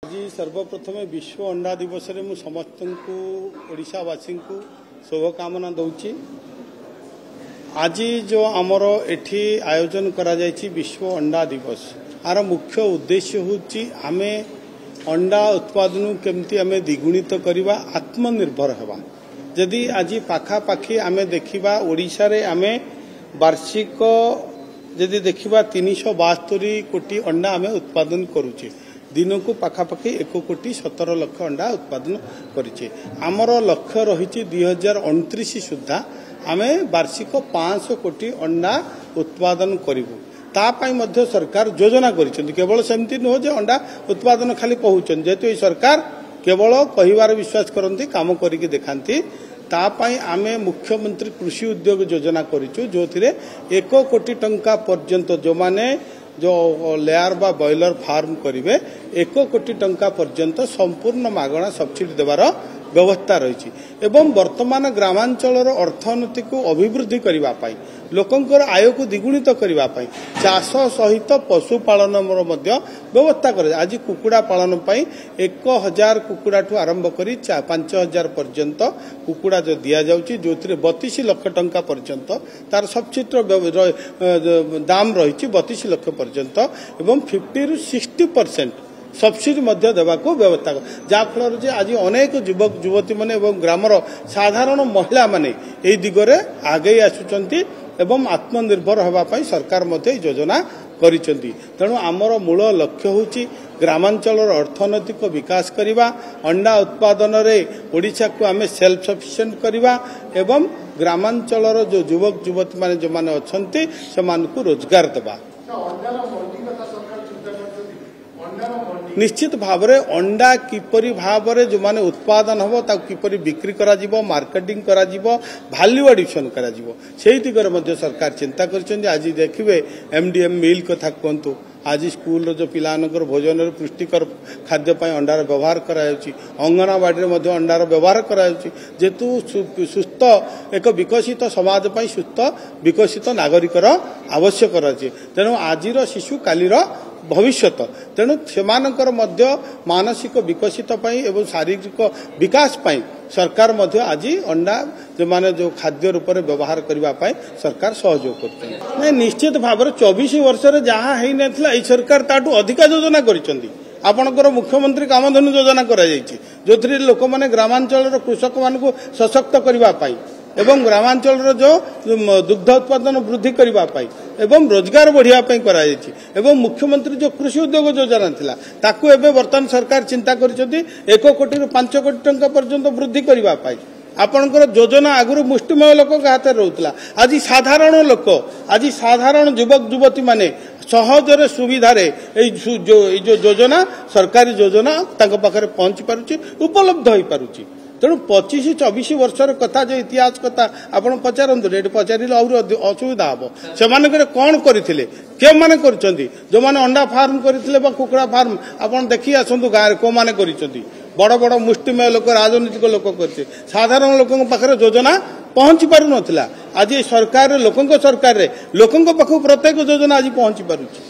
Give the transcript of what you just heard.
आज सर्वप्रथम विश्व अंडा दिवस रे मु समस्त ओडिशावासी को शुभकामना दूची। आज जो आमर एठी आयोजन करा जायछि विश्व अंडा दिवस आर मुख्य उद्देश्य होची आमे अंडा उत्पादन केमती आमे द्विगुणित करवा आत्मनिर्भर हेबा। जदि आज पाखापाखि आमे देखिबा ओडिशा रे आमे वार्षिक जदि देखिबा 372 कोटी अंडा आमे उत्पादन करूचे। दिन को पाखापाखि 1,17,00,000 अंडा उत्पादन करिचे। आमर लक्ष्य रही 2029 सुधा आमे वार्षिक 500 कोटी अंडा उत्पादन करिबु। तापाई मध्य सरकार योजना करिसेंती। केवल सेमती नुह जे अंडा उत्पादन खाली पहुचन जेतु सरकार केवल कहिवार विश्वास करती काम करिके देखांती। तापाई आमे मुख्यमंत्री कृषि उद्योग योजना करिचु जो थिरे 1 कोटी टंका पर्यंत जो माने जो लेयर बा बॉयलर फार्म करिवे 1 कोटी टंका पर्यंत संपूर्ण मागणा सब्सिडी देवार व्यवस्था रही एवं वर्तमान ग्रामांचल अर्थनीति को अभिवृद्धि करने पाई लोकंकर आय को द्विगुणित करने पाई चाष सहित पशुपालन व्यवस्था कर। आज कुकुड़ा पालन पाई 1,000 कुकुड़ा ठू आरंभ कर 5,000 पर्यंत कुकुड़ा जो दि जाउची जो 32 लाख टंका पर्यंत तार सब्सिडी दाम रही 32 लाख पर्यंत एवं 50 ରୁ 60% सब्सिडी मध्य देवाको व्यवस्था जा फल जे आज अनेक युवक युवती माने एवं ग्रामर साधारण महिला माने एई दिगरे आगे आसुचंती एवं आत्मनिर्भर होबा पई सरकार मध्य योजना करिसंती। तेणु आमर मूल लक्ष्य होची ग्रामांचल अर्थनैतिक विकास करिवा अंडा उत्पादन रे ओडिशा को आमे सेल्फ सफिशिएंट करिवा एवं ग्रामांचल जो युवक युवती माने जो माने अछंती से मानकु रोजगार देबा। निश्चित भाव में अंडा किपरि भाव में जो माने उत्पादन हम किपरि बिक्री करा जीवो मार्केटिंग करा जीवो वैल्यू एडिशन करा जीवो सेही दिगरे मध्य सरकार चिंता करछन। आज देखिबे एमडीएम मिल कथा कहतु आज स्कूल जो पिलानकर भोजन पुष्टिकर खाद्य पाई अंडार व्यवहार करायाउची अंगनवाड़ी रे मध्य अंडार व्यवहार करायाउची जेतु सुस्थ एक विकसित समाज पाई सुस्थ विकसित नागरिकर आवश्यक रही। तेणु आजिर शिशु कालीर भविष्यत तेणु सेमानकर मध्य मानसिक विकसित पाई एवं शारीरिक विकास पाई सरकार मध्य आज अंडा जो माने जो खाद्य रूप में व्यवहार करने पाई सरकार सहयोग कर। निश्चित भाव में 24 वर्ष जहाँ है नथिला एई सरकार ताटू अधिक योजना करिसंती। आपणकर मुख्यमंत्री कामधेनु योजना करा जायछि जो थ्री लोक माने ग्रामांचल कृषक मान को सशक्त करने पाई एवं ग्रामांचल जो दुग्ध उत्पादन वृद्धि करने एवं रोजगार बढ़िया करा एवं मुख्यमंत्री जो कृषि उद्योग योजना थिला ताकू एबे वर्तमान सरकार चिंता करिसंती 1 कोटी ରୁ 5 कोटी टंका पर्यंत वृद्धि करने आपणकर योजना आगुरी मुष्टिमय लोक हाथ रोला। आज साधारण लोक आज साधारण युवक युवती माने सहजरे सुविधारे जो योजना सरकारी योजना तांको पाखरे पहुंची पारुची उपलब्ध होई पारुची। तेणु 25-24 वर्षर कथा जो इतिहास कथा आप पचारतु ये पचारे असुविधा हम से कौन करते के माने जो मैंने अंडा फार्म करते कुकुड़ा फार्म आप देखी आसतु गाँव कौ मैंने बड़ बड़ मुष्टिमय लोक राजनीतिक लोक करते साधारण लोक पाखे योजना पहुंची पार नाला। आज सरकार लोक सरकार लोक पाख प्रत्येक योजना आज पहुंची पारुची।